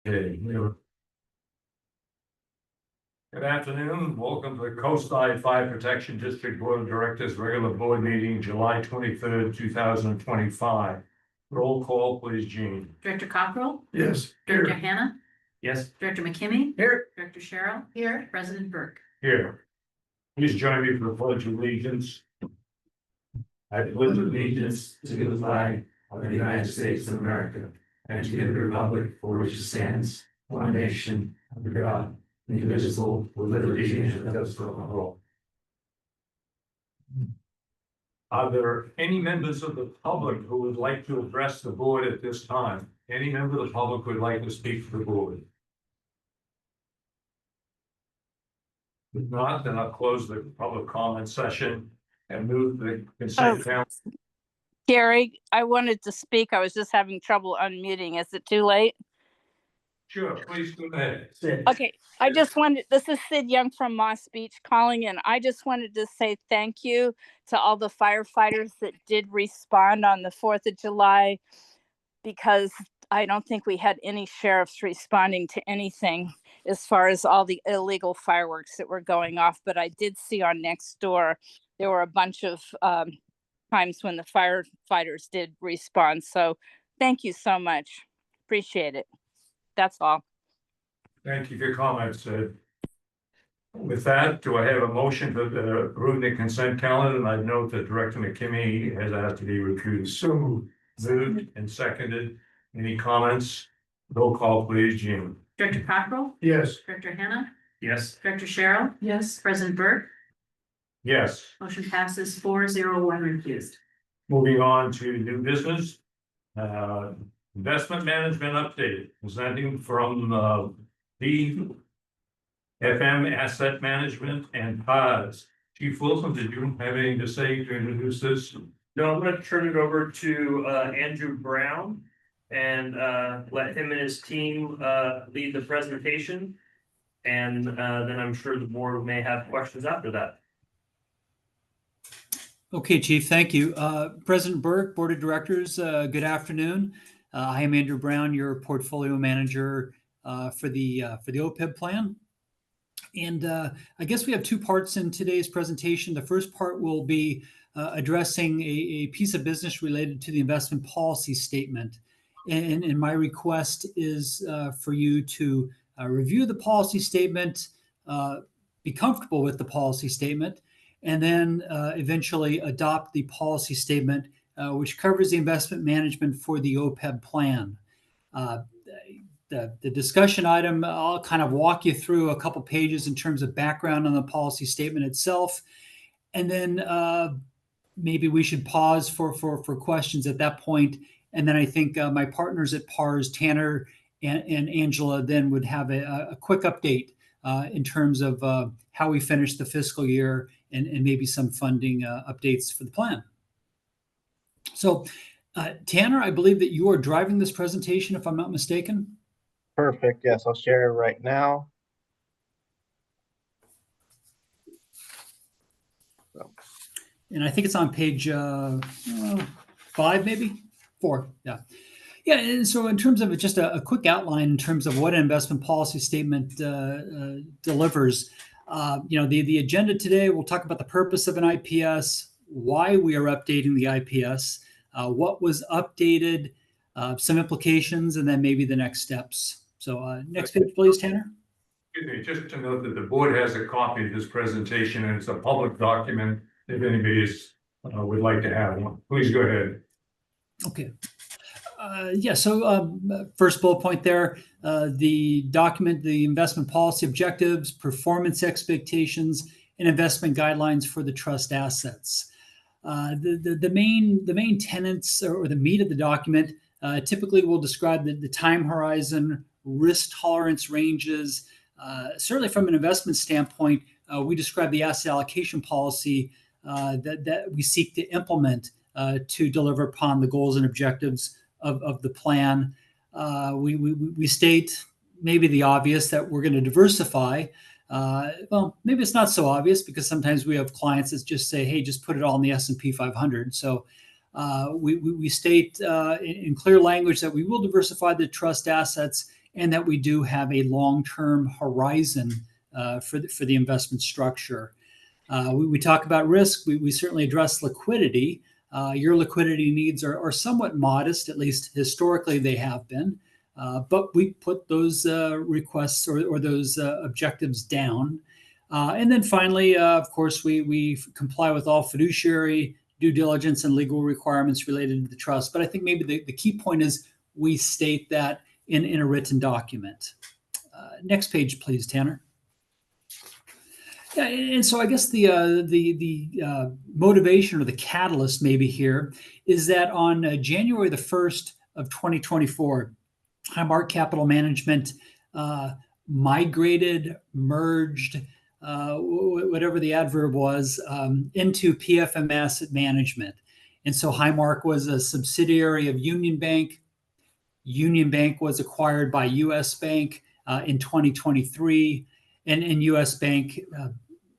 Okay. Good afternoon. Welcome to the Coastside Fire Protection District Board of Directors regular board meeting, July 23rd, 2025. Roll call, please, Jean. Director Cockrell? Yes. Director Hannah? Yes. Director McKinney? Here. Director Sherrill? Here. President Burke? Here. Please join me for the pledge of allegiance. I pledge allegiance to the flag of the United States of America and to the republic for which it stands, one nation, under God, indivisible, with liberty and justice for all. Are there any members of the public who would like to address the board at this time? Any member of the public who would like to speak to the board? If not, then I'll close the public comment session and move the consent calendar. Gary, I wanted to speak. I was just having trouble unmuting. Is it too late? Sure, please go ahead. Okay, this is Sid Young from Moss Beach calling in. I just wanted to say thank you to all the firefighters that did respond on the 4th of July, because I don't think we had any sheriffs responding to anything as far as all the illegal fireworks that were going off. But I did see on Nextdoor, there were a bunch of times when the firefighters did respond. So thank you so much. Appreciate it. That's all. Thank you for your comments, Sid. With that, do I have a motion to approve the consent calendar? And I note that Director McKinney has asked to be recused. So moved and seconded. Any comments? Roll call, please, Jean. Director Cockrell? Yes. Director Hannah? Yes. Director Sherrill? Yes. President Burke? Yes. Motion passes 4-0, 1 recused. Moving on to new business. Investment management update, presenting from the FM Asset Management and PAS. Chief Wilson, did you have anything to say to introduce this? No, I'm gonna turn it over to Andrew Brown and let him and his team lead the presentation. And then I'm sure the board may have questions after that. Okay, Chief, thank you. President Burke, Board of Directors, good afternoon. I am Andrew Brown, your portfolio manager for the OPEB plan. And I guess we have two parts in today's presentation. The first part will be addressing a piece of business related to the investment policy statement. And my request is for you to review the policy statement, be comfortable with the policy statement, and then eventually adopt the policy statement, which covers the investment management for the OPEB plan. The discussion item, I'll kind of walk you through a couple pages in terms of background on the policy statement itself. And then maybe we should pause for questions at that point. And then I think my partners at PARS, Tanner and Angela, then would have a quick update in terms of how we finished the fiscal year and maybe some funding updates for the plan. So, Tanner, I believe that you are driving this presentation, if I'm not mistaken. Perfect. Yes, I'll share it right now. And I think it's on page 5, maybe 4. Yeah. Yeah. And so in terms of just a quick outline in terms of what an investment policy statement delivers, the agenda today, we'll talk about the purpose of an IPS, why we are updating the IPS, what was updated, some implications, and then maybe the next steps. So next page, please, Tanner. Excuse me, just to note that the board has a copy of this presentation and it's a public document if anybody would like to have one. Please go ahead. Okay. So first bullet point there, the document, the investment policy objectives, performance expectations, and investment guidelines for the trust assets. The main tenets or the meat of the document typically will describe the time horizon, risk tolerance ranges. Certainly from an investment standpoint, we describe the asset allocation policy that we seek to implement to deliver upon the goals and objectives of the plan. We state maybe the obvious that we're going to diversify. Well, maybe it's not so obvious because sometimes we have clients that just say, hey, just put it all in the S&P 500. So we state in clear language that we will diversify the trust assets and that we do have a long-term horizon for the investment structure. We talk about risk. We certainly address liquidity. Your liquidity needs are somewhat modest, at least historically they have been. But we put those requests or those objectives down. And then finally, of course, we comply with all fiduciary due diligence and legal requirements related to the trust. But I think maybe the key point is we state that in a written document. Next page, please, Tanner. Yeah, and so I guess the motivation or the catalyst maybe here is that on January the 1st of 2024, Highmark Capital Management migrated, merged, whatever the adverb was, into PFM Asset Management. And so Highmark was a subsidiary of Union Bank. Union Bank was acquired by US Bank in 2023, and US Bank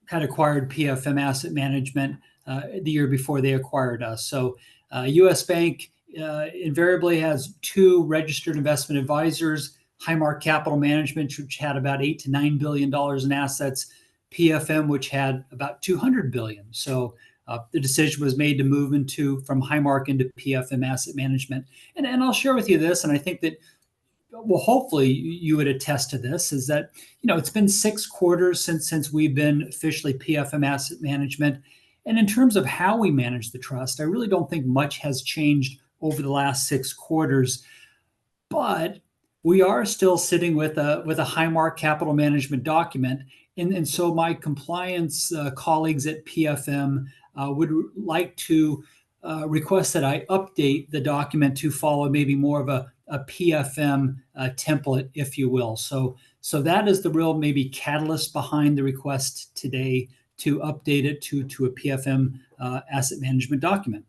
had acquired PFM Asset Management the year before they acquired us. So US Bank invariably has two registered investment advisors, Highmark Capital Management, which had about $8 to $9 billion in assets, PFM, which had about $200 billion. So the decision was made to move from Highmark into PFM Asset Management. And I'll share with you this, and I think that, well, hopefully you would attest to this, is that, it's been 6 quarters since we've been officially PFM Asset Management. And in terms of how we manage the trust, I really don't think much has changed over the last 6 quarters. But we are still sitting with a Highmark Capital Management document. And so my compliance colleagues at PFM would like to request that I update the document to follow maybe more of a PFM template, if you will. So that is the real maybe catalyst behind the request today to update it to a PFM asset management document.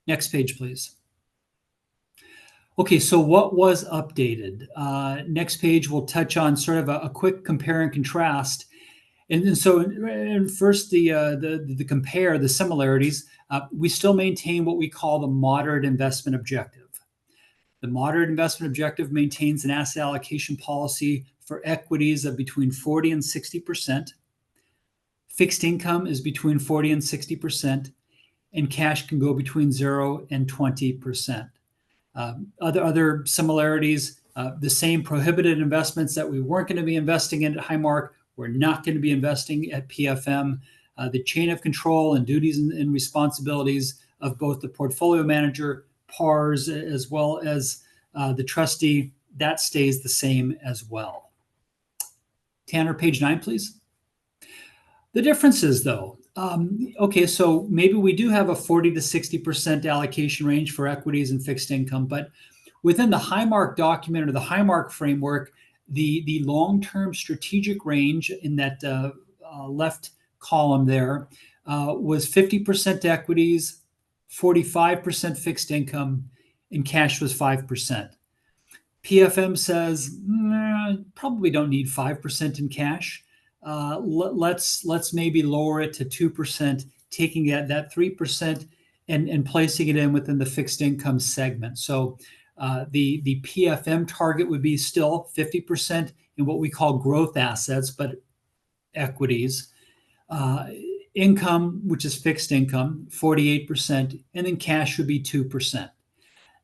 Next page, please. Okay, so what was updated? Next page, we'll touch on sort of a quick compare and contrast. And first, the compare, the similarities, we still maintain what we call the moderate investment objective. The moderate investment objective maintains an asset allocation policy for equities of between 40 and 60%. Fixed income is between 40 and 60%, and cash can go between 0 and 20%. Other similarities, the same prohibited investments that we weren't going to be investing in at Highmark, we're not going to be investing at PFM. The chain of control and duties and responsibilities of both the portfolio manager, PARS, as well as the trustee, that stays the same as well. Tanner, page 9, please. The differences, though. Okay, so maybe we do have a 40 to 60% allocation range for equities and fixed income, but within the Highmark document or the Highmark framework, the long-term strategic range in that left column there was 50% equities, 45% fixed income, and cash was 5%. PFM says, probably don't need 5% in cash. Let's maybe lower it to 2%, taking that 3% and placing it in within the fixed income segment. So the PFM target would be still 50% in what we call growth assets, but equities. Income, which is fixed income, 48%, and then cash would be 2%.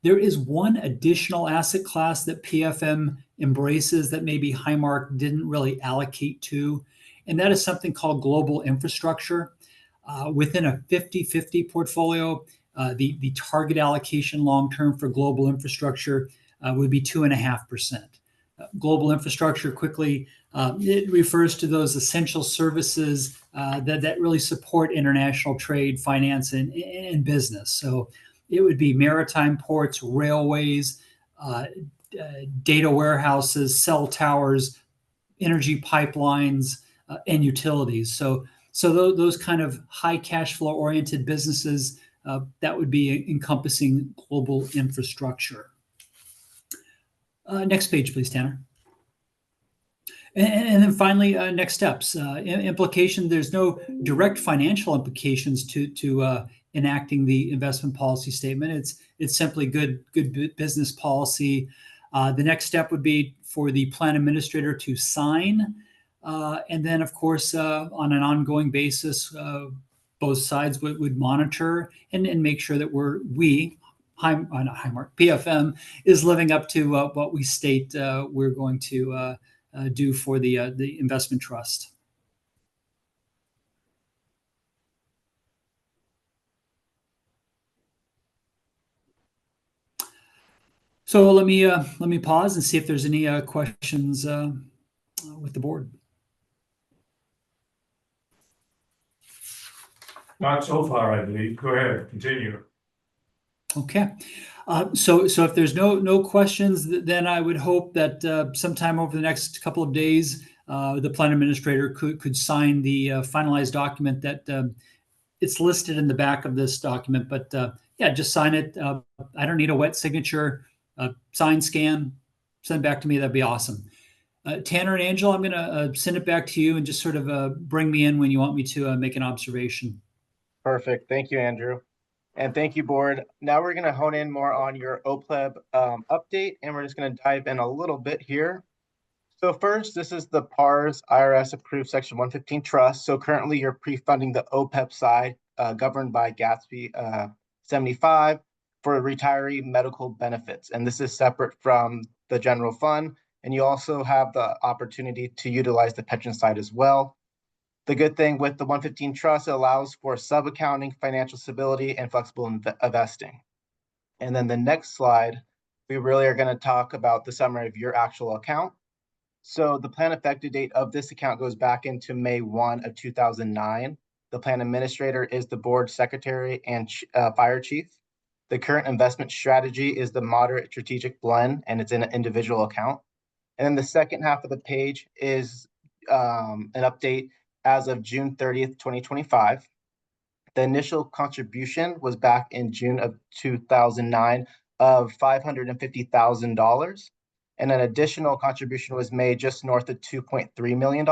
There is one additional asset class that PFM embraces that maybe Highmark didn't really allocate to, and that is something called global infrastructure. Within a 50-50 portfolio, the target allocation long-term for global infrastructure would be 2.5%. Global infrastructure, quickly, it refers to those essential services that really support international trade, finance, and business. So it would be maritime ports, railways, data warehouses, cell towers, energy pipelines, and utilities. So those kind of high cash flow oriented businesses, that would be encompassing global infrastructure. Next page, please, Tanner. And then finally, next steps. Implication, there's no direct financial implications to enacting the investment policy statement. It's simply good business policy. The next step would be for the plan administrator to sign. And then, of course, on an ongoing basis, both sides would monitor and make sure that PFM is living up to what we state we're going to do for the investment trust. So let me pause and see if there's any questions with the board. Not so far, I believe. Go ahead, continue. Okay. So if there's no questions, then I would hope that sometime over the next couple of days, the plan administrator could sign the finalized document that it's listed in the back of this document. But yeah, just sign it. I don't need a wet signature. Sign, scan, send it back to me. That'd be awesome. Tanner and Angela, I'm going to send it back to you and just sort of bring me in when you want me to make an observation. Perfect. Thank you, Andrew. And thank you, board. Now we're going to hone in more on your OPLEB update, and we're just going to dive in a little bit here. So first, this is the PARS IRS approved Section 115 trust. So currently you're pre-funding the OPEB side governed by GATSB 75 for retiree medical benefits. And this is separate from the general fund. And you also have the opportunity to utilize the pension side as well. The good thing with the 115 trust, it allows for sub-accounting, financial stability, and flexible investing. And then the next slide, we really are going to talk about the summary of your actual account. So the plan effective date of this account goes back into May 1 of 2009. The plan administrator is the board secretary and fire chief. The current investment strategy is the moderate strategic blend, and it's in an individual account. And then the second half of the page is an update as of June 30th, 2025. The initial contribution was back in June of 2009 of $550,000. And an additional contribution was made just north of $2.3 million,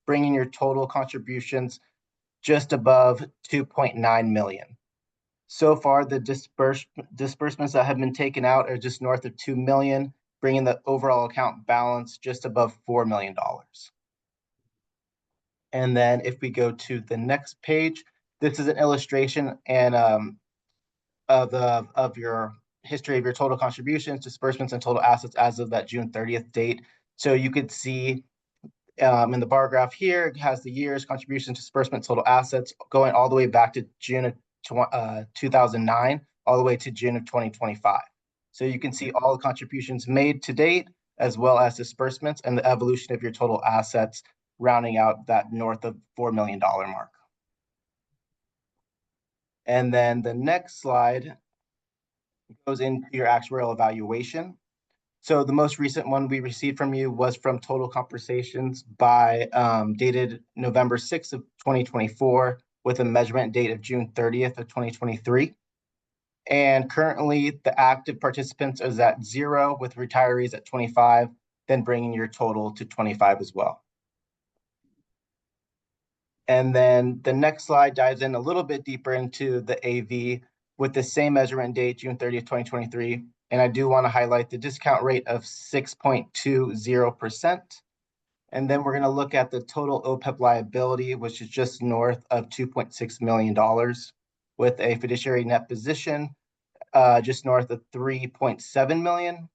bringing your total contributions just above $2.9 million. So far, the disbursements that have been taken out are just north of $2 million, bringing the overall account balance just above $4 million. And then if we go to the next page, this is an illustration and of your history of your total contributions, disbursements, and total assets as of that June 30th date. So you could see in the bar graph here, it has the years, contributions, disbursement, total assets, going all the way back to June of 2009, all the way to June of 2025. So you can see all the contributions made to date, as well as disbursements and the evolution of your total assets, rounding out that north of $4 million mark. And then the next slide goes into your actuarial evaluation. So the most recent one we received from you was from Total Compensations by dated November 6th of 2024 with a measurement date of June 30th of 2023. And currently the active participants is at 0 with retirees at 25, then bringing your total to 25 as well. And then the next slide dives in a little bit deeper into the AV with the same measurement date, June 30th, 2023. And I do want to highlight the discount rate of 6.20%. And then we're going to look at the total OPEB liability, which is just north of $2.6 million, with a fiduciary net position just north of $3.7 million,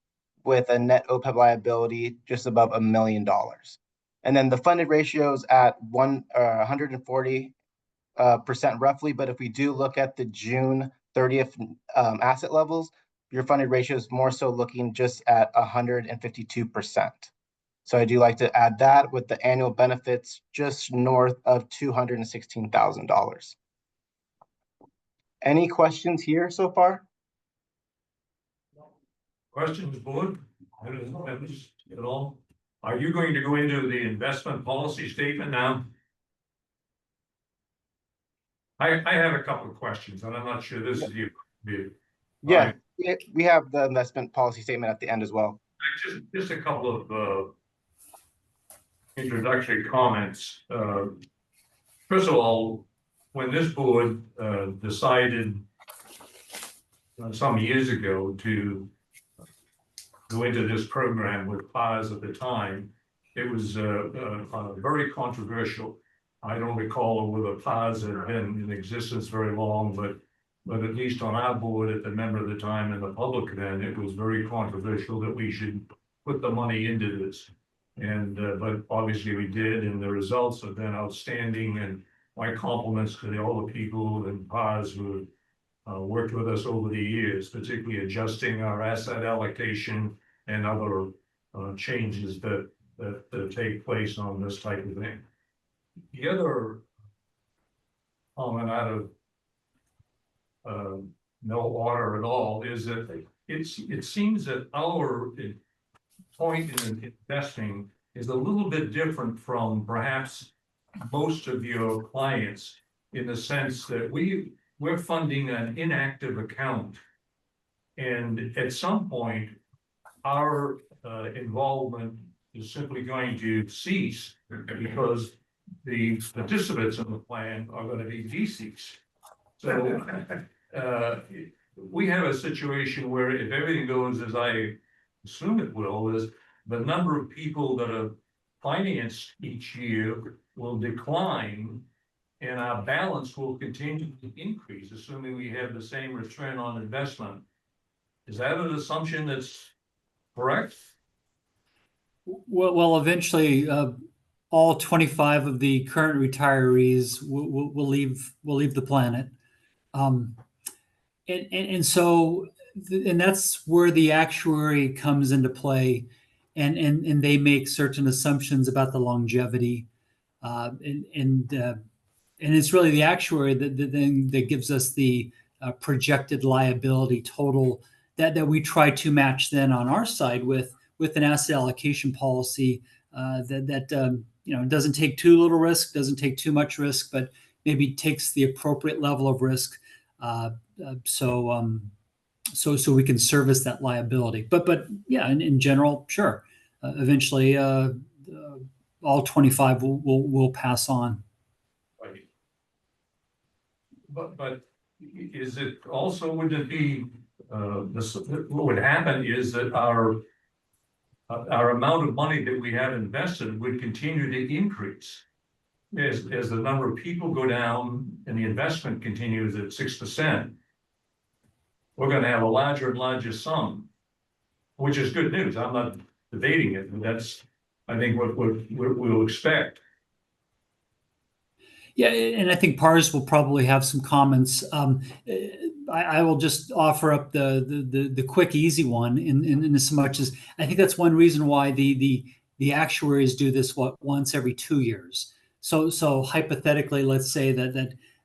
with a net OPEB liability just above $1 million. And then the funded ratio is at 140% roughly. But if we do look at the June 30th asset levels, your funded ratio is more so looking just at 152%. So I do like to add that with the annual benefits just north of $216,000. Any questions here so far? Questions, board? I don't know, at least, at all. Are you going to go into the investment policy statement now? I have a couple of questions, and I'm not sure this is you. Yeah, we have the investment policy statement at the end as well. Just a couple of introductory comments. First of all, when this board decided some years ago to go into this program with PARS at the time, it was very controversial. I don't recall whether PARS had been in existence very long, but at least on our board at the member of the time and the public then, it was very controversial that we should put the money into this. And but obviously we did, and the results have been outstanding. And my compliments to all the people in PARS who worked with us over the years, particularly adjusting our asset allocation and other changes that take place on this type of thing. The other comment out of no order at all is that it seems that our point in investing is a little bit different from perhaps most of your clients, in the sense that we're funding an inactive account. And at some point, our involvement is simply going to cease because the participants in the plan are going to be deceased. So we have a situation where if everything goes as I assume it will, is the number of people that are financed each year will decline, and our balance will continue to increase, assuming we have the same return on investment. Is that an assumption that's correct? Well, eventually, all 25 of the current retirees will leave the planet, and so that's where the actuary comes into play, and they make certain assumptions about the longevity, and it's really the actuary that gives us the projected liability total that we try to match then on our side with an asset allocation policy that doesn't take too little risk, doesn't take too much risk, but maybe takes the appropriate level of risk, so we can service that liability. But yeah, in general, sure, eventually all 25 will pass on. Right. But is it also, would it be what would happen is that our amount of money that we have invested would continue to increase as the number of people go down and the investment continues at 6%. We're going to have a larger and larger sum, which is good news. I'm not debating it, and that's, I think, what we'll expect. Yeah, and I think PARS will probably have some comments. I will just offer up the quick, easy one in as much as I think that's one reason why the actuaries do this once every 2 years. So hypothetically, let's say that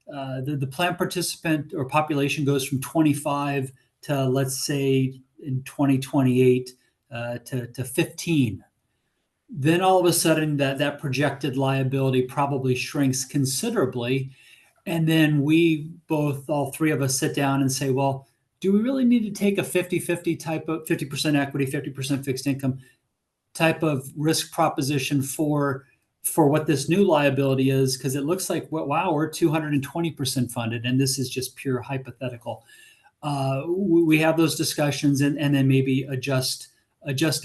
the plan participant or population goes from 25 to, let's say, in 2028 to 15. Then all of a sudden that projected liability probably shrinks considerably. And then all three of us sit down and say, well, do we really need to take a 50-50 type of 50% equity, 50% fixed income type of risk proposition for what this new liability is? Because it looks like, wow, we're 220% funded, and this is just pure hypothetical. We have those discussions and then maybe adjust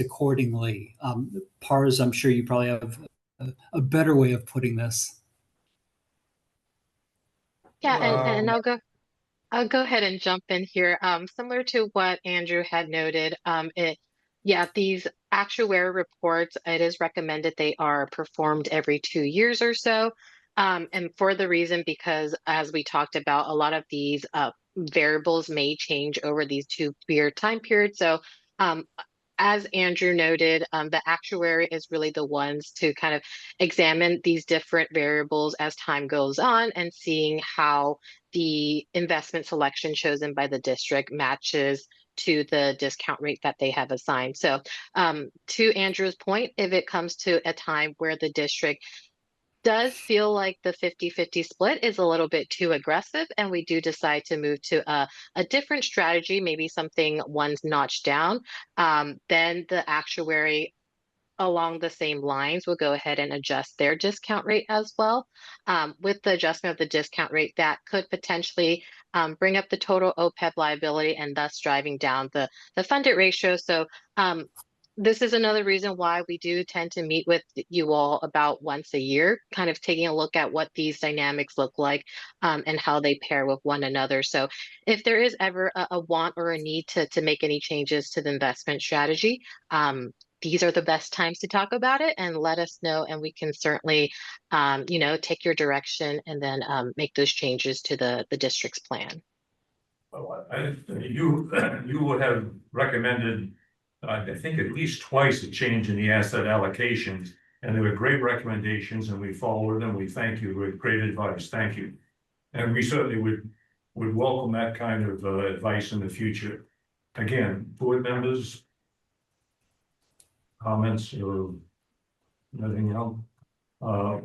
accordingly. PARS, I'm sure you probably have a better way of putting this. Yeah, and I'll go ahead and jump in here. Similar to what Andrew had noted, these actuary reports, it is recommended they are performed every 2 years or so. And for the reason, because as we talked about, a lot of these variables may change over these 2-year time periods. So as Andrew noted, the actuary is really the ones to kind of examine these different variables as time goes on and seeing how the investment selection chosen by the district matches to the discount rate that they have assigned. So to Andrew's point, if it comes to a time where the district does feel like the 50-50 split is a little bit too aggressive, and we do decide to move to a different strategy, maybe something one's notched down, then the actuary along the same lines will go ahead and adjust their discount rate as well. With the adjustment of the discount rate, that could potentially bring up the total OPEB liability and thus driving down the funded ratio. So this is another reason why we do tend to meet with you all about once a year, kind of taking a look at what these dynamics look like and how they pair with one another. So if there is ever a want or a need to make any changes to the investment strategy, these are the best times to talk about it and let us know, and we can certainly, take your direction and then make those changes to the district's plan. Well, you would have recommended, I think at least twice, a change in the asset allocations. And they were great recommendations and we followed them. We thank you. With great advice. Thank you. And we certainly would welcome that kind of advice in the future. Again, board members, comments or anything else?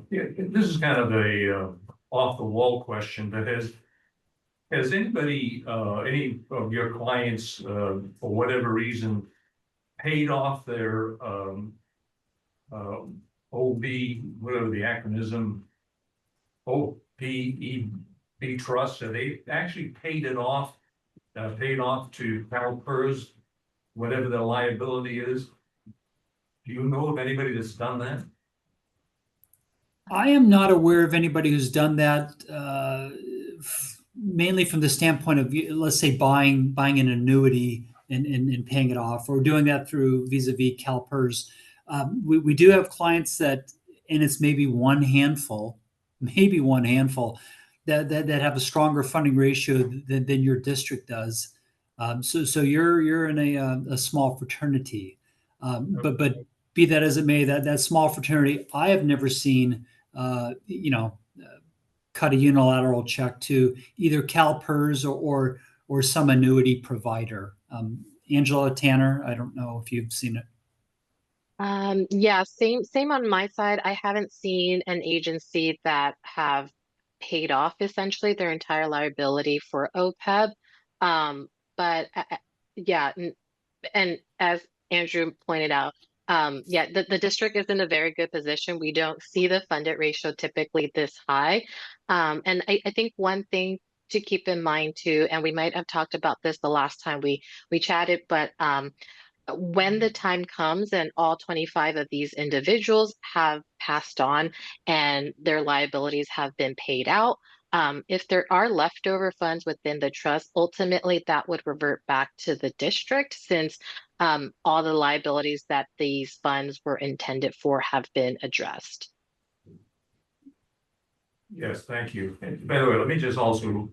Yeah, this is kind of a off the wall question, but has anybody, any of your clients, for whatever reason, paid off their OB, whatever the acronym, OPEB trust? Have they actually paid it off, to CalPERS, whatever the liability is? Do you know of anybody that's done that? I am not aware of anybody who's done that, mainly from the standpoint of, let's say, buying an annuity and paying it off, or doing that through vis-a-vis CalPERS. We do have clients that, and it's maybe one handful that have a stronger funding ratio than your district does. So you're in a small fraternity, but be that as it may, that small fraternity, I have never seen, cut a unilateral check to either CalPERS or some annuity provider. Angela, Tanner, I don't know if you've seen it. Yeah, same on my side. I haven't seen an agency that have paid off essentially their entire liability for OPEB. But yeah, and as Andrew pointed out, the district is in a very good position. We don't see the funded ratio typically this high. And I think one thing to keep in mind too, and we might have talked about this the last time we chatted, but when the time comes and all 25 of these individuals have passed on and their liabilities have been paid out, if there are leftover funds within the trust, ultimately that would revert back to the district, since all the liabilities that these funds were intended for have been addressed. Yes, thank you. And by the way, let me just also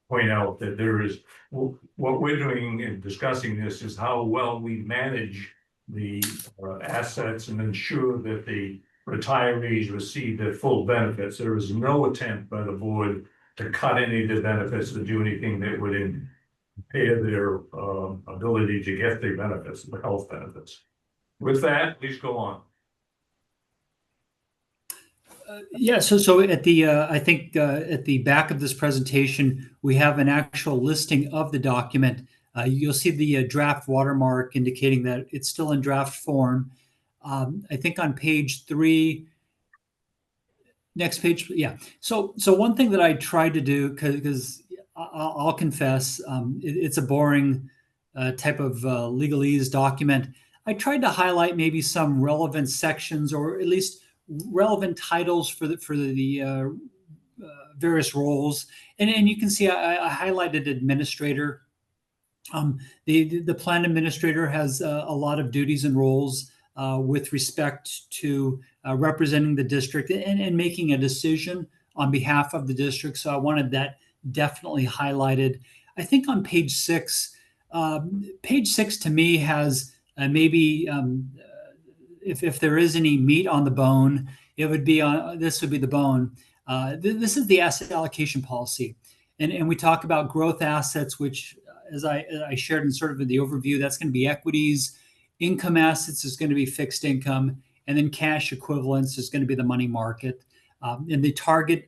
point out that there is, what we're doing in discussing this is how well we manage the assets and ensure that the retirees receive their full benefits. There is no attempt by the board to cut any of the benefits, to do anything that would impair their ability to get their benefits, the health benefits. With that, please go on. Yeah, so at the I think at the back of this presentation, we have an actual listing of the document. You'll see the draft watermark indicating that it's still in draft form. I think on page 3, next page, yeah. So one thing that I tried to do, because I'll confess, it's a boring type of legalese document. I tried to highlight maybe some relevant sections, or at least relevant titles for the various roles, and you can see I highlighted administrator. The plan administrator has a lot of duties and roles with respect to representing the district and making a decision on behalf of the district. So I wanted that definitely highlighted. I think on page 6 to me has maybe. If there is any meat on the bone, it would be on, this would be the bone. This is the asset allocation policy. And we talk about growth assets, which as I shared in sort of the overview, that's going to be equities. Income assets is going to be fixed income. And then cash equivalents is going to be the money market. And the target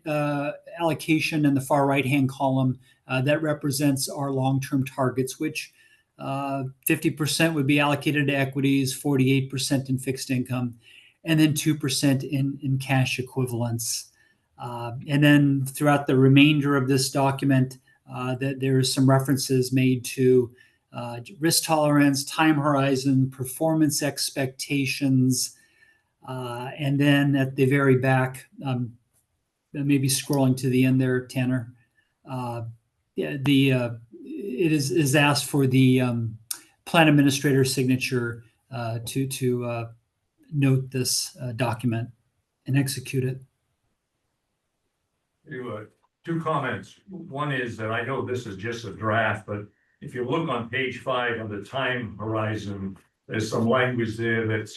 allocation in the far right-hand column, that represents our long-term targets, which 50% would be allocated to equities, 48% in fixed income, and then 2% in cash equivalents. And then throughout the remainder of this document, that there's some references made to risk tolerance, time horizon, performance expectations, and then at the very back, maybe scrolling to the end there, Tanner. It is asked for the plan administrator signature to note this document and execute it. Two comments. One is that I know this is just a draft, but if you look on page 5 on the time horizon, there's some language there that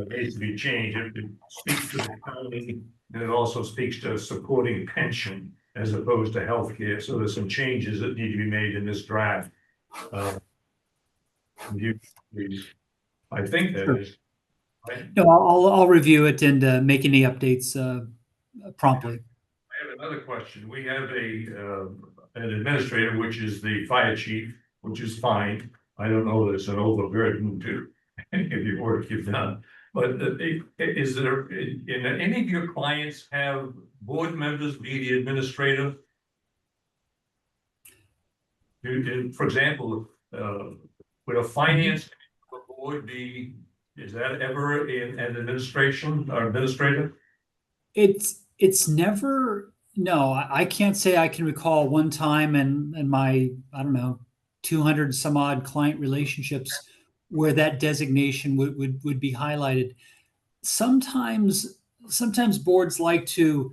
needs to be changed. It speaks to the county, and it also speaks to supporting pension as opposed to healthcare. So there's some changes that need to be made in this draft. I think that Sure. is. Right? No, I'll review it and make any updates promptly. I have another question. We have an administrator, which is the fire chief, which is fine. I don't know that it's an overburden to any of your work you've done. But is there, in any of your clients have board members be the administrator? For example, would a finance board be, is that ever in an administration or administrator? It's never, no, I can't say I can recall one time in my, I don't know, 200 some odd client relationships where that designation would be highlighted. Sometimes boards like to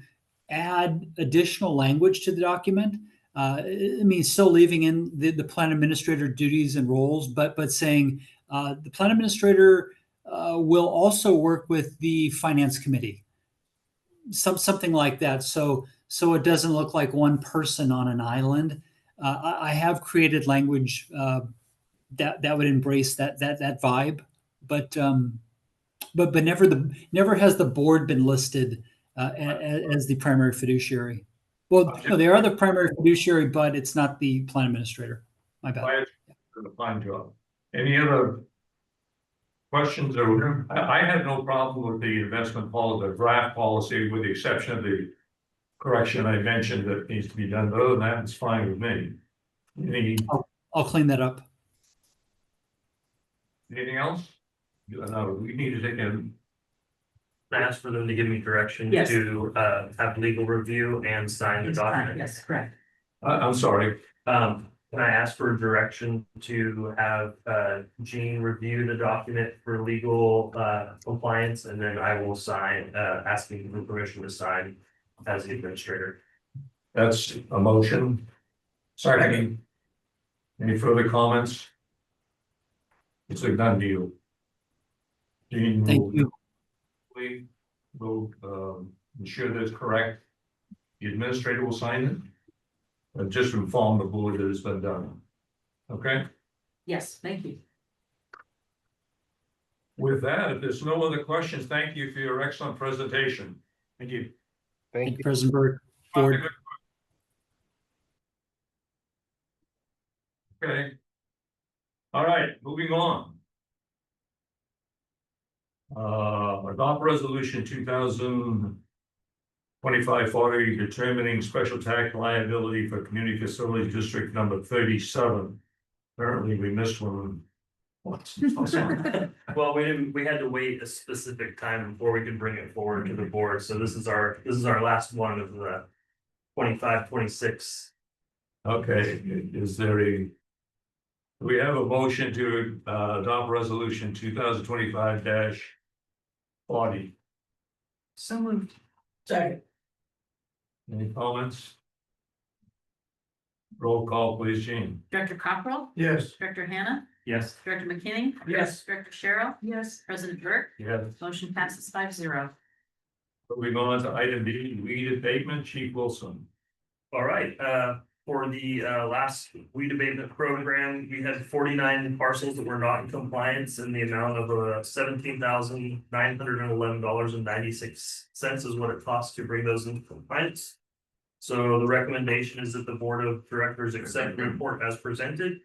add additional language to the document. I mean, still leaving in the plan administrator duties and roles, but saying the plan administrator will also work with the finance committee. Something like that. So it doesn't look like one person on an island. I have created language that would embrace that vibe, but never has the board been listed as the primary fiduciary. Well, no, they are the primary fiduciary, but it's not the plan administrator. My bad. Fine job. Any other questions? Or I have no problem with the investment policy, the draft policy, with the exception of the correction I mentioned that needs to be done. But other than that, it's fine with me. I'll clean that up. Anything else? No, we need to take a. I asked for them to give me direction Yes. to have legal review and sign the document. Yes, correct. I'm sorry. Can I ask for direction to have Jean review the document for legal compliance, and then I will sign, asking for permission to sign as the administrator. That's a motion. Second. Any further comments? It's a done deal. Jean Thank will- you. We will ensure that it's correct. The administrator will sign it. And just inform the board that it's been done. Okay, Yes, thank you. with that, if there's no other questions, thank you for your excellent presentation. Thank you. Thank Thank you. you, President Berg. Board. Okay. All right, moving on. Adopt resolution 2025-40 determining special tax liability for community facilities district number 37. Apparently we missed one. What's Well, we had to wait a specific time before we could bring it forward to the board, so this is our last one of the 25-26. Okay, is there we have a motion to adopt resolution 2025-40. So moved. Second. Any comments? Roll call, please, Jean. Director Cockrell? Yes. Director Hannah? Yes. Director McKinney? Yes. Director Cheryl? Yes. President Burke? Yes. Motion passes 5-0. Moving on to item D, weed abatement, Chief Wilson. All right, for the last weed abatement program, we had 49 parcels that were not in compliance in the amount of $17,911.96 is what it costs to bring those into compliance. So the recommendation is that the board of directors accept the report as presented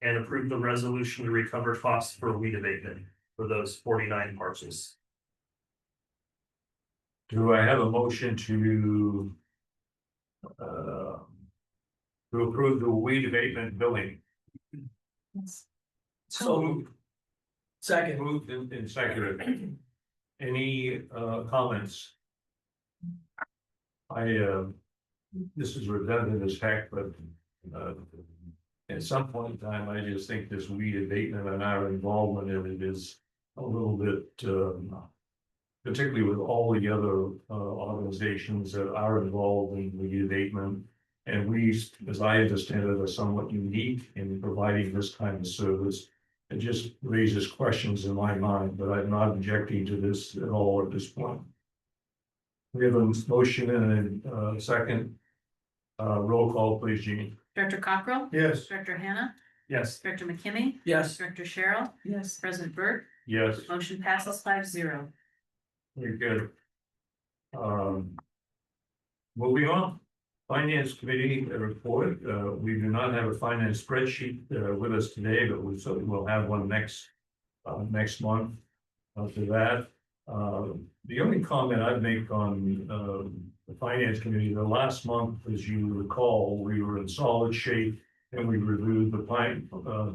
and approve the resolution to recover costs for weed abatement for those 49 parcels. Do I have a motion to approve the weed abatement billing? So second. Moved and seconded. Any comments? This is redundant as heck, but at some point in time, I just think this weed abatement and our involvement in it is a little bit, particularly with all the other organizations that are involved in weed abatement. And we, as I understand it, are somewhat unique in providing this kind of service. It just raises questions in my mind, but I'm not objecting to this at all at this point. We have a motion and a second. Roll call, please, Jeannie. Director Cockrell? Yes. Director Hannah? Yes. Director McKinney? Yes. Director Cheryl? Yes. President Burke? Yes. Motion passes 5-0. Very good. Moving on, Finance Committee report. We do not have a finance spreadsheet with us today, but we certainly will have one next month. After that, the only comment I'd make on the Finance Committee, the last month, as you recall, we were in solid shape and we reviewed the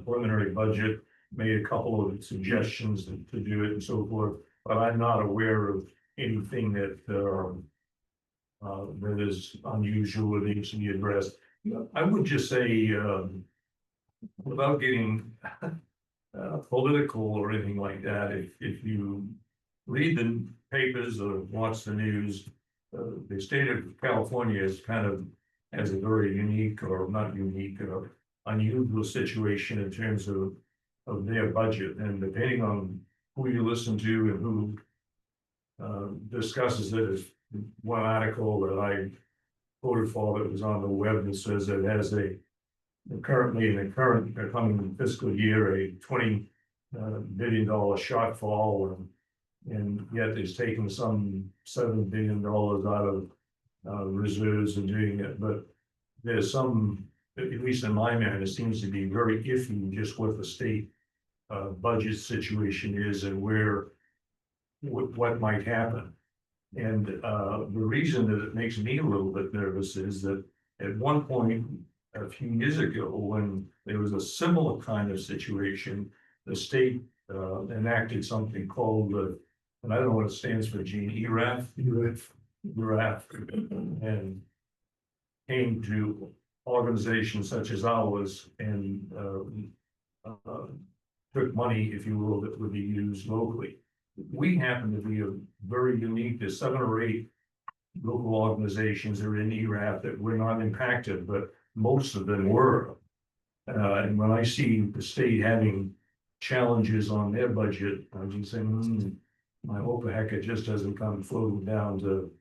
preliminary budget, made a couple of suggestions to do it and so forth, but I'm not aware of anything that that is unusual that needs to be addressed. I would just say, without getting political or anything like that, if you read the papers or watch the news, the state of California is kind of has a very unique, or not unique, unusual situation in terms of their budget, and depending on who you listen to and who discusses it, is one article that I quoted for that was on the web that says it has currently in the current coming fiscal year a $20 billion shortfall, and yet it's taken some $7 billion out of reserves and doing it. But there's some, at least in my mind, it seems to be very iffy just what the state budget situation is and what might happen. And the reason that it makes me a little bit nervous is that at one point a few years ago, when there was a similar kind of situation, the state enacted something called, and I don't know what it stands for, Gene, ERAF, and came to organizations such as ours and took money, if you will, that would be used locally. We happen to be a very unique, there's 7 or 8 local organizations that are in ERAF that were not impacted, but most of them were. And when I see the state having challenges on their budget, I'm just saying, I hope the heck it just doesn't come floating down to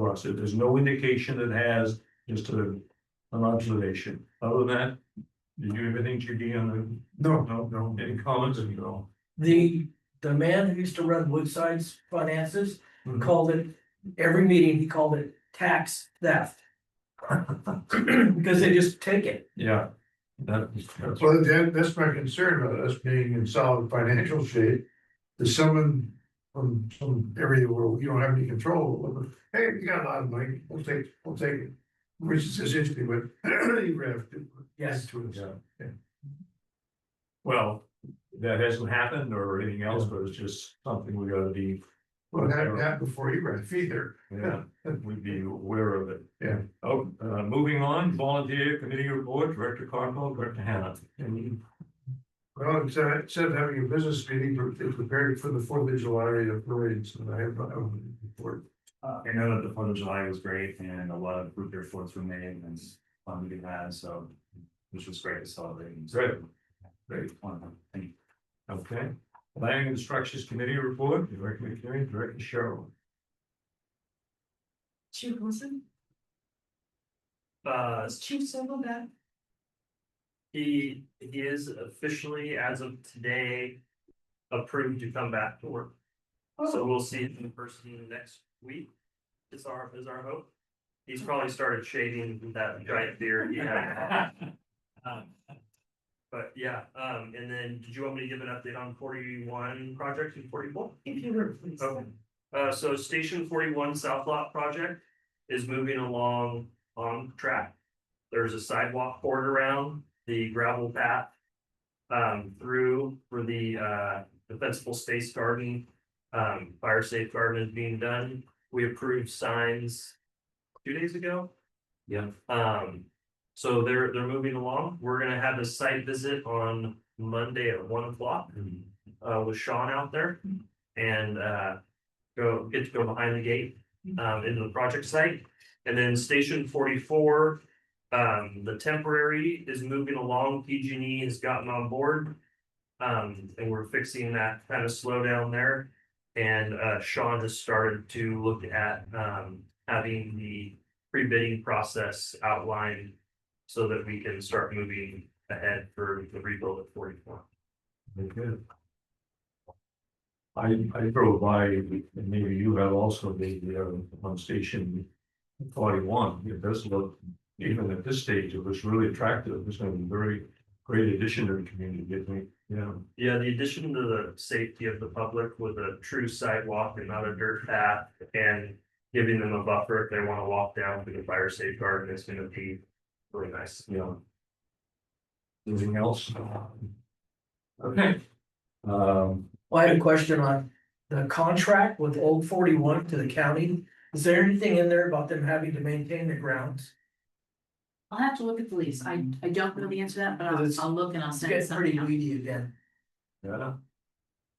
us. There's no indication it has, just an observation. Other than that, did you have anything, JD, on the? No. Any comments? No. The man who used to run Woodside's finances called it, every meeting, he called it tax theft. Because they just take it. Yeah. That's Well, that's my concern about us being in solid financial shape. There's someone from some area where we don't have any control over. Hey, you got a lot of money, we'll take it. Which is essentially what you have to. Yes. To us. Yeah. Well, that hasn't happened or anything else, but it's just something we gotta be, Well, it hadn't happened before you ran either. yeah, we'd be aware of it. Yeah. Oh, moving on, volunteer committee report, Director Cockrell, Director Hannah. Well, instead of having a business meeting, they prepared for the 4th of July parades, and I have my own report. I know that the 4th of July was great and a lot of group reports were made and fun to be had, so which was great to celebrate. Great. Great. Thank you. Okay, Planning and Structures Committee report, Director McKinney, Director Cheryl. Chief Wilson, Is Chief Silverback. he is officially, as of today, approved to come back to work. So we'll see him in person next week, is our hope. He's probably started shaving with that giant beard he had. But yeah, and then did you want me to give an update on 41 project and 44? If you were, please. Okay. So Station 41 South Lot project is moving along on track. There's a sidewalk poured around the gravel path through for the defensible space garden. Fire safe garden is being done. We approved signs 2 days ago. Yeah. So they're moving along. We're gonna have a site visit on Monday at 1 o'clock with Sean out there and get to go behind the gate into the project site. And then Station 44, the temporary is moving along. PG&E has gotten on board. And we're fixing that kind of slowdown there. And Sean has started to look at having the pre-bidding process outlined so that we can start moving ahead for the rebuild at 44. Very good. I drove by, and maybe you have also the on Station 41. It does look, even at this stage, it was really attractive. It's going to be a very great addition to the community, I think. Yeah. Yeah, the addition to the safety of the public with a true sidewalk and not a dirt path and giving them a buffer if they want to walk down to the fire safe garden is going to be really nice. Yeah. Anything else? Okay. Well, I had a question on the contract with Old 41 to the county. Is there anything in there about them having to maintain the grounds? I'll have to look at the lease. I don't know the answer to that, but I'll look and I'll It's send getting pretty something out. weedy again. Yeah.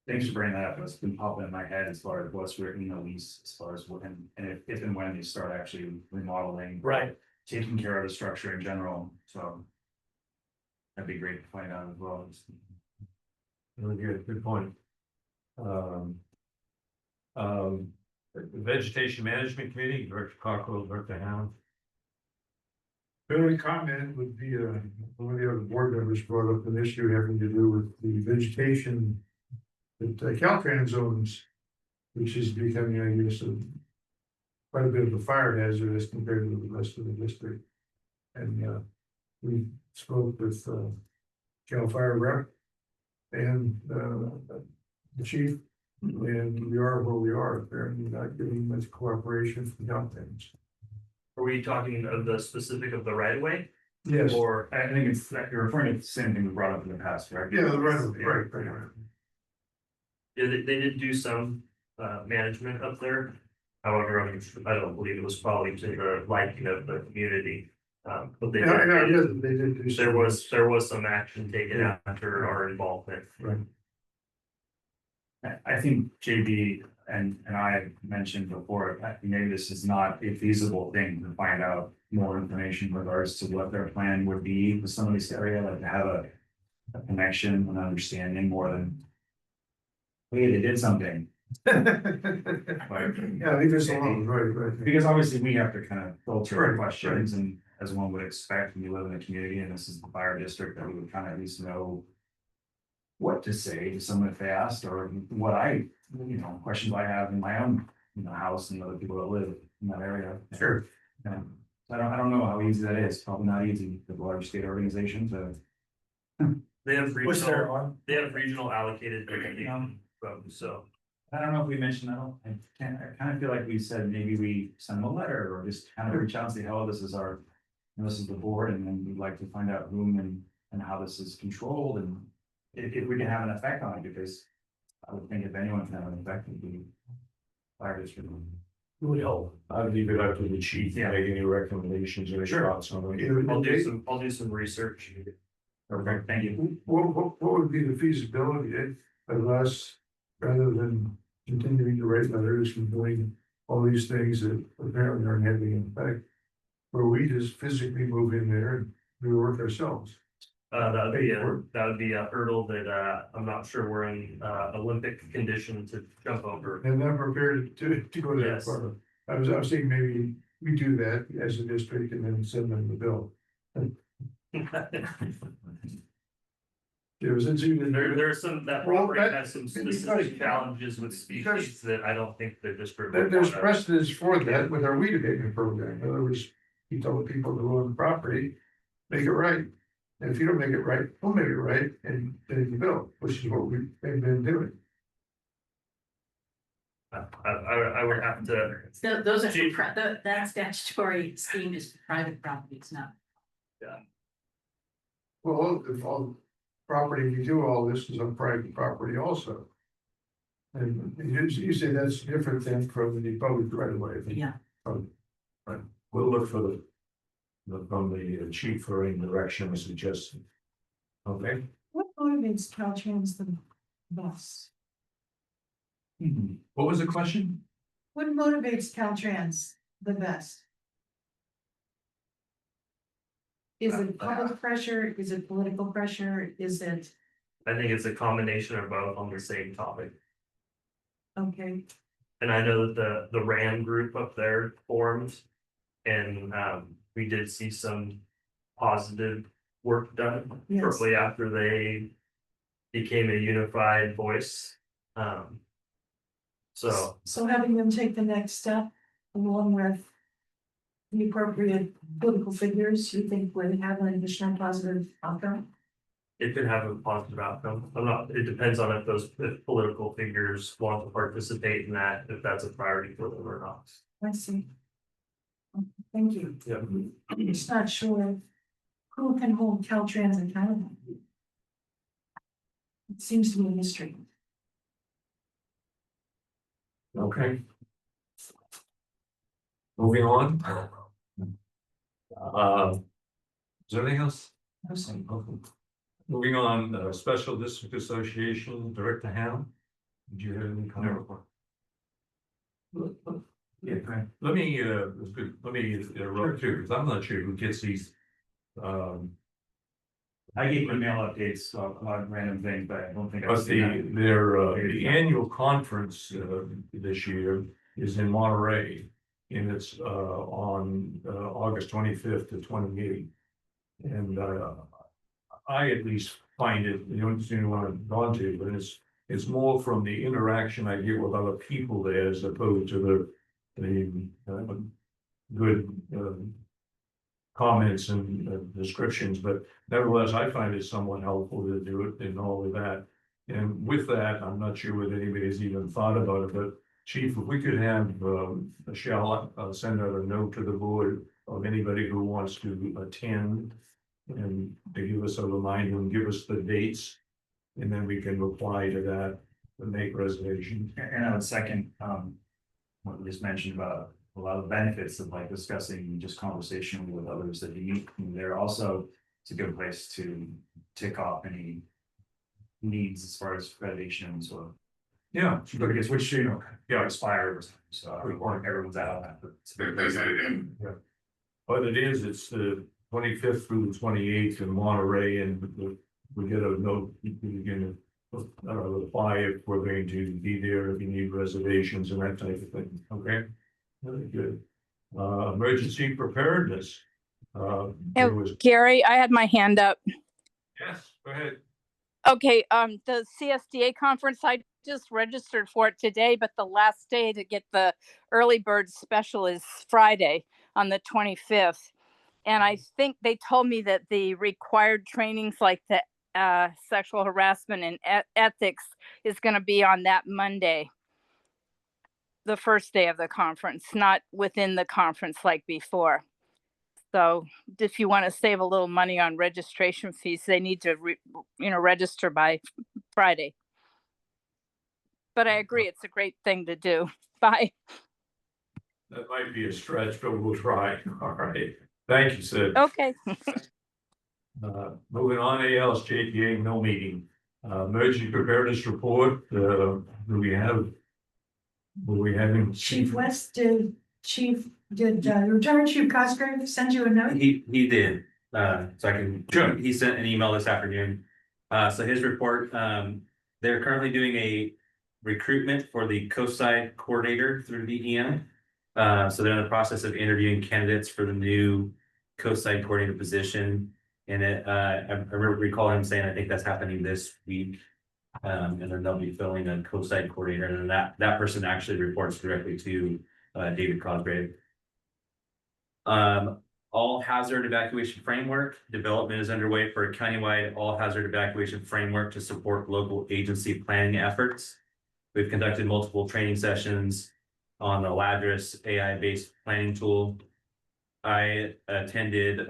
Thanks for bringing that up. It's been popping in my head as far as what's written in the lease, as far as what, and if and when they start actually remodeling. Right. Taking care of the structure in general, so. That'd be great to find out as well. Really good point. The Vegetation Management Committee, Director Cockrell, Director Hound. The only comment would be, one of the other board members brought up an issue having to do with the vegetation that Caltrans owns, which is becoming, I guess, quite a bit of a fire hazard as compared to the rest of the district. And we spoke with Cal Fire Rep and the chief, and we are where we are, apparently not getting much cooperation from Caltrans. Are we talking of the specific of the right of way? Yes. Or, I think it's, you're referring to the same thing we brought up in the past, right? Yeah, right. yeah, they did do some management up there. However, I don't believe it was probably to the liking of the community. But they did, They did do. there was some action taken after our involvement. Right. I think JB and I mentioned before, maybe this is not a feasible thing to find out more information in regards to what their plan would be with some of this area, like to have a connection and understanding more than. Hey, they did something. Yeah, leave us alone, right. Because obviously we have to kind of filter Right, questions and as one would expect, when you live in a community and this is the fire district, that we would kind of at least know. What to say to someone if they asked, or what questions I have in my own, house and other people that live in that area. Sure. I don't know how easy that is, probably not easy for the large state organization to. They have What's there regional, on? they have regional allocated, so. I don't know if we mentioned that, I kind of feel like we said maybe we send them a letter or just kind of reach out and say, oh, this is the board, and then we'd like to find out whom and how this is controlled and. If we can have an effect on it, because I would think if anyone can have an effect, it would be fire district. It would help. I'd leave it up to the chief to Yeah. make any recommendations or Sure. thoughts on it. I'll do some research. Perfect, thank you. What would be the feasibility of us, rather than continuing to write letters and doing all these things that apparently aren't having an effect? Where we just physically move in there and do the work ourselves. That would be a hurdle that I'm not sure we're in Olympic condition to jump over. And I'm prepared to go that Yes. far. I was saying maybe we do that as a district and then send them the bill. There's in there. There's some, that Well, property that- has some because- specific challenges with because- species that I don't think the district. would There's wanna- precedence for that with our weed abatement program. In other words, you tell the people who own the property, make it right. And if you don't make it right, we'll make it right and then you build, which is what we've been doing. I would have to, So those are, Chief. that statutory scheme is for private property, it's not. Well, if all property you do all this is on private property also. And you say that's different than from the public right away. Yeah. We'll look for from the chief for any direction or suggestion. Okay? What motivates Caltrans the best? What was the question? What motivates Caltrans the best? Is it public pressure? Is it political pressure? Is it, I think it's a combination of both on the same topic. okay, And I know that the RAND group up there formed. And we did see some positive work done Yes. shortly after they became a unified voice. So so having them take the next step along with the appropriate political figures, you think would have an additional positive outcome? it could have a positive outcome. It depends on if political figures want to participate in that, if that's a priority for them or not. I see. Thank you. Yeah. I'm just not sure who can hold Caltrans accountable. It seems to be a mystery. Okay. Moving on. Is there anything else? Okay. Moving on, Special District Association, Director Ham. Did you have any comment? Yeah, let me interrupt you, because I'm not sure who gets these. I gave email updates on random things, but I don't think. I've But seen that. the annual conference this year is in Monterey. And it's on August 25th to 28th. And I at least find it, the only one I've gone to, but it's more from the interaction I get with other people there as opposed to the good comments and descriptions, but nevertheless, I find it somewhat helpful to do it and all of that. And with that, I'm not sure whether anybody's even thought about it, but Chief, if we could have Michelle send out a note to the board of anybody who wants to attend. And to give us a reminder and give us the dates, and then we can reply to that and make reservations. And I would second, what we just mentioned about a lot of the benefits of like discussing just conversation with others that you meet. And they're also, it's a good place to tick off any needs as far as accreditations or. Yeah, Because which, expire, so everyone's out on that, but it's a very place. but it's the 25th through the 28th in Monterey, and we get a note, we can reply if we're going to be there, if you need reservations and that type of thing, okay? Very good. Emergency preparedness. There was, Gary, I had my hand up. yes, go ahead. Okay, the CSDA conference, I just registered for it today, but the last day to get the early bird special is Friday on the 25th. And I think they told me that the required trainings like the sexual harassment and ethics is going to be on that Monday, the first day of the conference, not within the conference like before. So if you want to save a little money on registration fees, they need to register by Friday. But I agree, it's a great thing to do. Bye. That might be a stretch, but we'll try. All right. Thank you, Sid. Okay. Moving on, ALSJPA, no meeting. Emergency preparedness report, do we have? Will we have him? Chief West did Retired Chief Cosgrave send you a note? He did, so I can. Sure. He sent an email this afternoon. So his report, they're currently doing a recruitment for the coastside coordinator through DEM. So they're in the process of interviewing candidates for the new coastside coordinator position. And I recall him saying, I think that's happening this week. And then they'll be filling a co-site coordinator, and then that person actually reports directly to David Cosgrave. All hazard evacuation framework development is underway for a countywide all hazard evacuation framework to support local agency planning efforts. We've conducted multiple training sessions on the Ladris AI-based planning tool. I attended,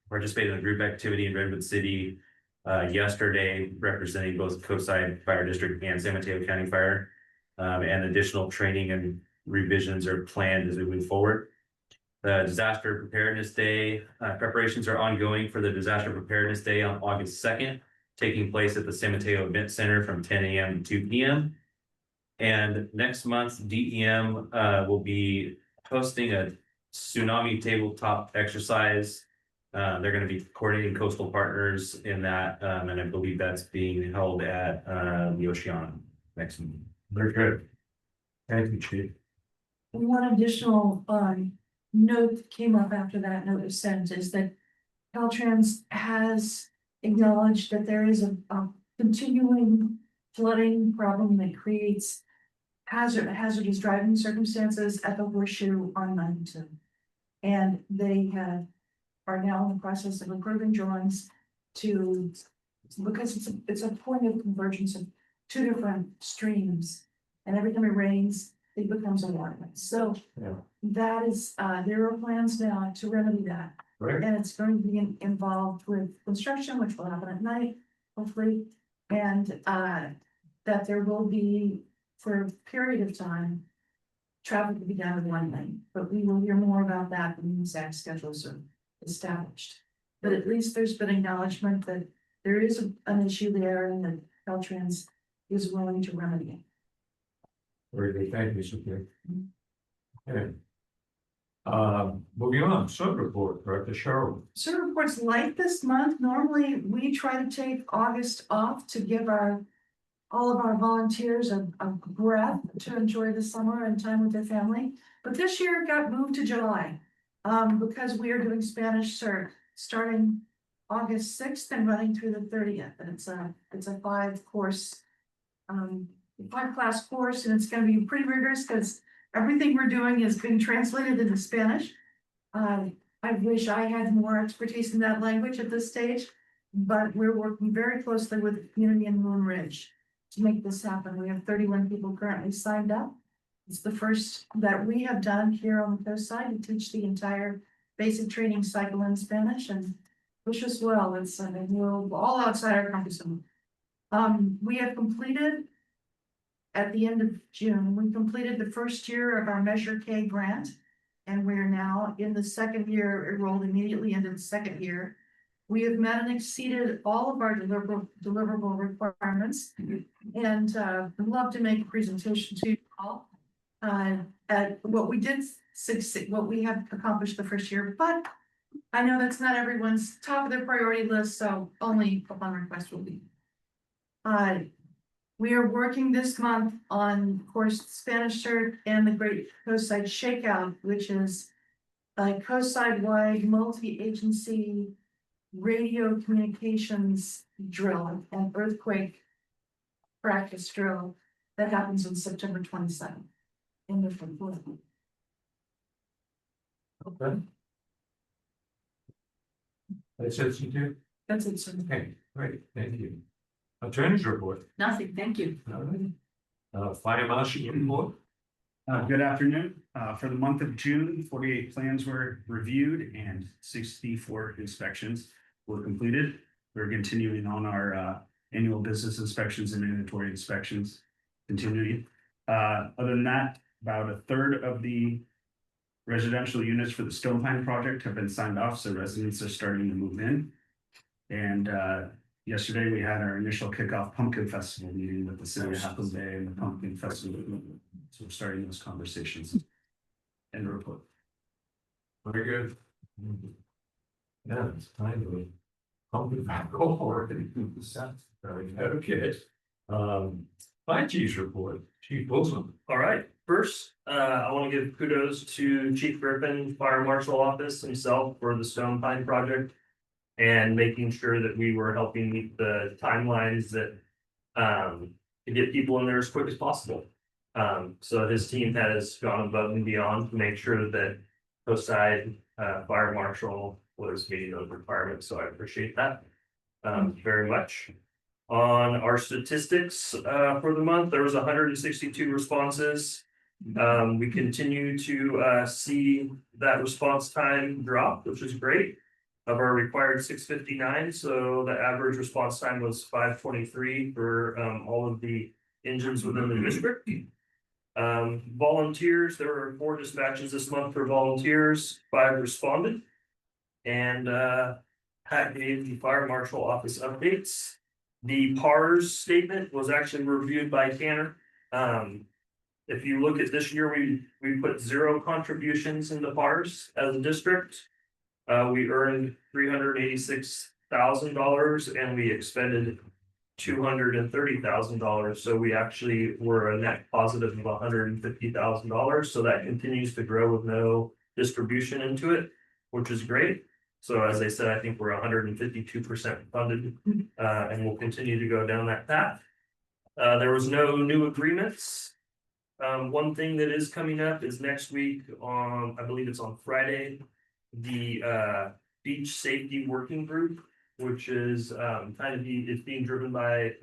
participated in a group activity in Redwood City yesterday, representing both Coastside Fire District and San Mateo County Fire. And additional training and revisions are planned as we move forward. The Disaster Preparedness Day preparations are ongoing for the Disaster Preparedness Day on August 2nd, taking place at the San Mateo Event Center from 10 a.m. to 2 p.m. And next month, DEM will be hosting a tsunami tabletop exercise. They're going to be coordinating coastal partners in that, and I believe that's being held at the Oceana next month. Very good. Thank you, Chief. One additional note that came up after that note was sent is that Caltrans has acknowledged that there is a continuing flooding problem that creates hazardous driving circumstances at the Horseshoe on 92. And they are now in the process of approving drawings because it's a point of convergence of two different streams. And every time it rains, it becomes a waterway. So Yeah. that is, there are plans now to remedy that. Right. And it's going to be involved with construction, which will happen at night, hopefully. And that there will be, for a period of time, traffic will be down in one lane. But we will hear more about that when the exact schedules are established. But at least there's been acknowledgement that there is an issue there and that Caltrans is willing to remedy it. Very good, thank you, Sophia. Okay. Moving on, sub report, Director Cheryl. Sort reports light this month. Normally, we try to take August off to give all of our volunteers a breath to enjoy the summer and time with their family. But this year it got moved to July, because we are doing Spanish CERT starting August 6th and running through the 30th. And it's a 5-course, 5-class course, and it's gonna be pretty rigorous because everything we're doing is being translated into Spanish. I wish I had more expertise in that language at this stage, but we're working very closely with the community in Moon Ridge to make this happen. We have 31 people currently signed up. It's the first that we have done here on the coast side to teach the entire basic training cycle in Spanish, and wish us well. It's we're all outside our comfort zone. We have completed at the end of June, we completed the first year of our Measure K grant, and we're now in the second year, enrolled immediately into the second year. We have met and exceeded all of our deliverable requirements, and I'd love to make a presentation to you all at what we did succeed, what we have accomplished the first year, but I know that's not everyone's top of their priority list, so only upon request will be. We are working this month on, of course, Spanish CERT and the Great Coastside Shakeout, which is a coastside-wide multi-agency radio communications drill and earthquake practice drill that happens on September 27th in the fourth. Okay. That's it, you do? That's it, sir. Okay, great, thank you. Attorney's report. Nothing, thank you. All right. Fire Marshal report. Good afternoon. For the month of June, 48 plans were reviewed and 64 inspections were completed. We're continuing on our annual business inspections and inventory inspections, continuing. Other than that, about a third of the residential units for the Stone Pine project have been signed off, so residents are starting to move in. And yesterday we had our initial kickoff pumpkin festival meeting with the city of Half Bay and the pumpkin festival. So we're starting those conversations and report. Very good. Yeah, it's time to pump it back over. Very good. Okay. Fire Chief's report, Chief Wilson. All right, first, I want to give kudos to Chief Griffin, Fire Marshal Office himself for the Stone Pine project. and making sure that we were helping meet the timelines that to get people in there as quick as possible. So his team has gone above and beyond to make sure that Coastside Fire Marshal was meeting those requirements, so I appreciate that very much. On our statistics for the month, there was 162 responses. We continue to see that response time drop, which is great. Of our required 659, so the average response time was 523 for all of the engines within the district. Volunteers, there were 4 dispatches this month for volunteers, 5 responded. And Pat gave the fire marshal office updates. The PARS statement was actually reviewed by Tanner. If you look at this year, we put 0 contributions into PARS as a district. We earned $386,000 and we expended $230,000. So we actually were a net positive of $150,000. So that continues to grow with no distribution into it, which is great. So as I said, I think we're 152% funded and we'll continue to go down that path. There was no new agreements. One thing that is coming up is next week on, I believe it's on Friday, the beach safety working group, which is it's being driven by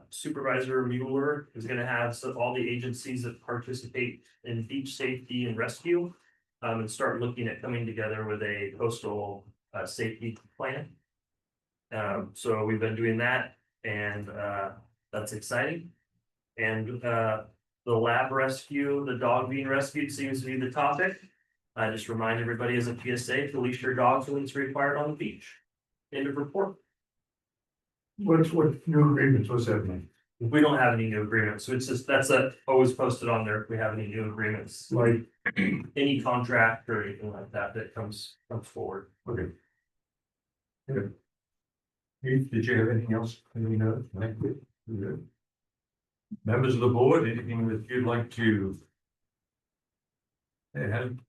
Supervisor Mueller, is going to have all the agencies that participate in beach safety and rescue and start looking at coming together with a coastal safety plan. So we've been doing that, and that's exciting. And the lab rescue, the dog being rescued, seems to be the topic. I just remind everybody as a PSA to leash your dogs when it's required on the beach. End of report. What new agreements was that mean? We don't have any new agreements, so it's just, that's always posted on there if we have any new agreements, Like, any contract or anything like that that comes forward. okay. Good. Heath, did you have anything else? Anything else? Good. Members of the board, anything that you'd like to add?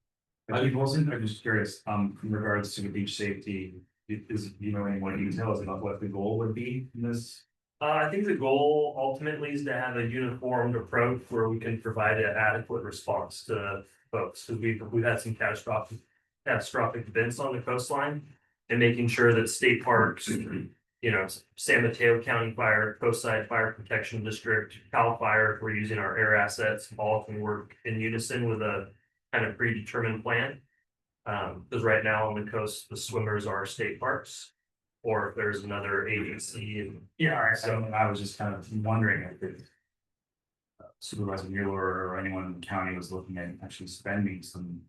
I wasn't, I'm just curious, in regards to the beach safety, is, you know, any more details about what the goal would be in this? I think the goal ultimately is to have a uniformed approach where we can provide an adequate response to folks, because we've had some catastrophic events on the coastline, and making sure that state parks, you know, San Mateo County Fire, Coastside Fire Protection District, Cal Fire, if we're using our air assets, all can work in unison with a kind of predetermined plan. Because right now on the coast, the swimmers are state parks, or if there's another agency. And Yeah, all right, so I was just kind of wondering if Supervisor Mueller or anyone in the county was looking at actually spending some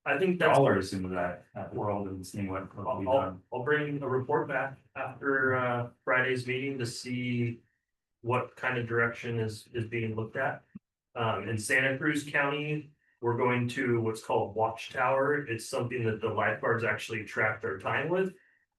I think that's. dollars into that world and seeing what could be done. I'll bring a report back after Friday's meeting to see what kind of direction is being looked at. In Santa Cruz County, we're going to what's called Watchtower. It's something that the lifeguards actually track their time with.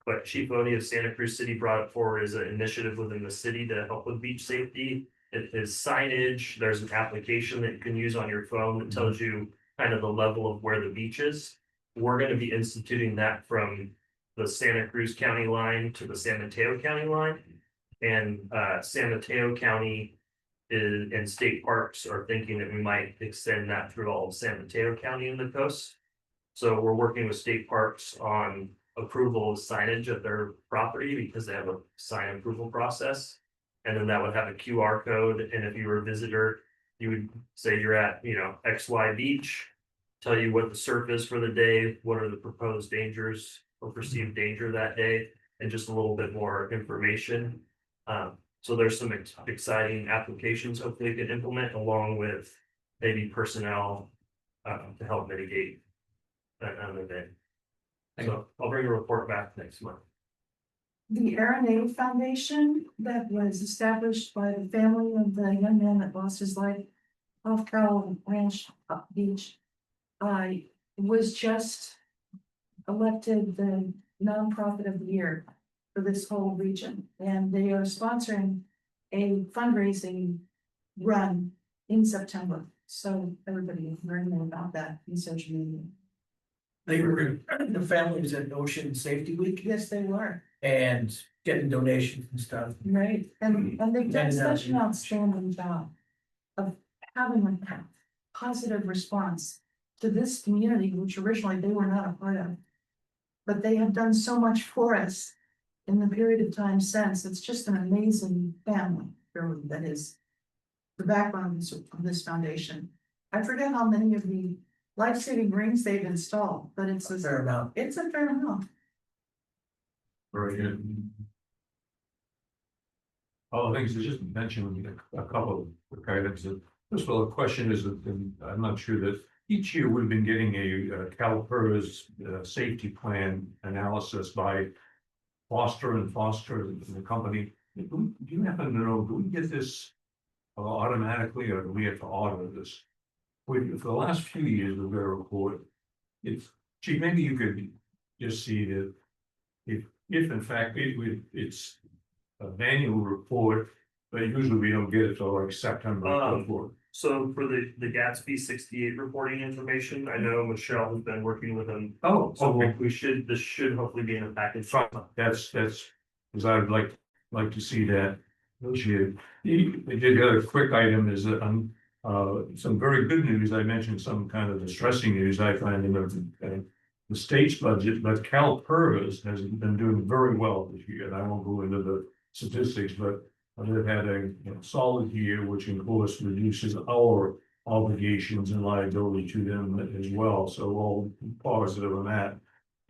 But Chief Odie of Santa Cruz City brought it forward as an initiative within the city to help with beach safety. It is signage. There's an application that you can use on your phone that tells you kind of the level of where the beach is. We're going to be instituting that from the Santa Cruz County line to the San Mateo County line. And San Mateo County and state parks are thinking that we might extend that through all of San Mateo County and the coast. So we're working with state parks on approval of signage of their property because they have a sign approval process. And then that would have a QR code. And if you were a visitor, you would say you're at, you know, XY beach, tell you what the surf is for the day, what are the proposed dangers or perceived danger that day, and just a little bit more information. So there's some exciting applications hopefully we can implement along with maybe personnel to help mitigate that event. So I'll bring a report back next month. The RNA Foundation that was established by the family of the young man that lost his life off Carroll Ranch Beach, was just elected the nonprofit of the year for this whole region, and they are sponsoring a fundraising run in September. So everybody is learning more about that in social media. They were, the family was at Ocean Safety Week Yes, they were, and getting donations and stuff. right? And they've done And, such an outstanding job of having a positive response to this community, which originally they were not a part of. But they have done so much for us in the period of time since. It's just an amazing family, really, that is the backbone of this foundation. I forget how many of the life-saving rings they've installed, but it's A a fair amount. it's a fair amount. Very good. All the things that just mentioned, a couple of items that, first of all, the question is that, and I'm not sure that each year we've been getting a CalPERS safety plan analysis by Foster and Foster, the company. Do you happen to know, do we get this automatically, or do we have to audit this? For the last few years of their report, gee, maybe you could just see that if in fact it's an annual report, but usually we don't get it till like September. So for the Gatsby 68 reporting information, I know Michelle has been working with them. Oh, So okay. this should hopefully be in a package. That's, because I would like to see that. The other quick item is that some very good news. I mentioned some kind of distressing news I find in the state's budget, but CalPERS has been doing very well this year. And I won't go into the statistics, but they've had a solid year, which of course reduces our obligations and liability to them as well. So all positive on that.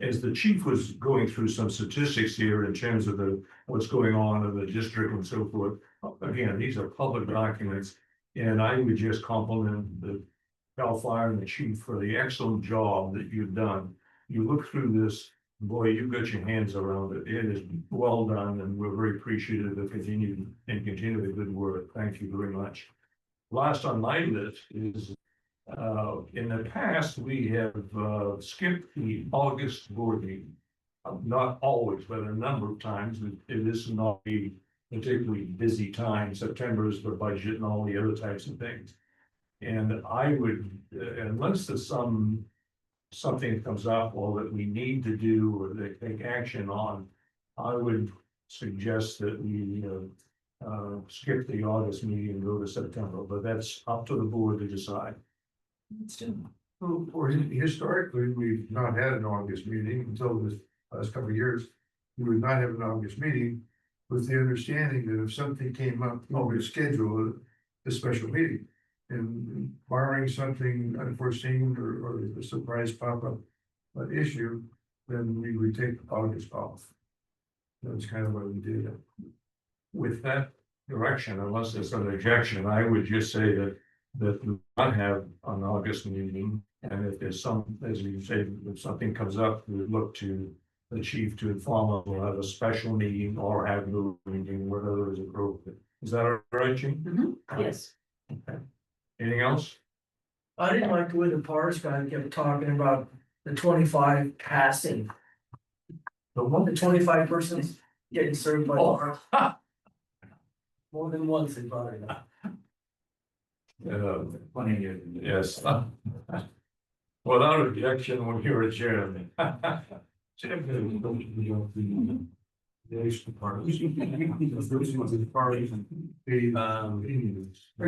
As the chief was going through some statistics here in terms of what's going on in the district and so forth, again, these are public documents, and I would just compliment the Cal Fire and the chief for the excellent job that you've done. You look through this, boy, you've got your hands around it. It is well done, and we're very appreciative of continue the good work. Thank you very much. Last on my list is in the past, we have skipped the August board meeting. Not always, but a number of times. It is not a particularly busy time. September is the budget and all the other types of things. And I would, unless there's something comes up or that we need to do or they take action on, I would suggest that we skip the August meeting and go to September, but that's up to the board to decide. Or historically, we've not had an August meeting until this last couple of years. We would not have an August meeting with the understanding that if something came up, we would schedule a special meeting. And barring something unforeseen or a surprise pop-up issue, then we would take August off. That's kind of what we did. With that direction, unless there's an objection, I would just say that we might have an August meeting, and if there's as you say, if something comes up, we would look to the chief to inform us. We'll have a special meeting or have no meeting, whatever is appropriate. Is that all right, Chief? Yes. Okay. Anything else? I didn't like the way the PARS guy kept talking about the 25 passing. The one The 25 persons getting served by PARS. More than once they brought it up. Funny, yes. Without objection, when you're adjourned. The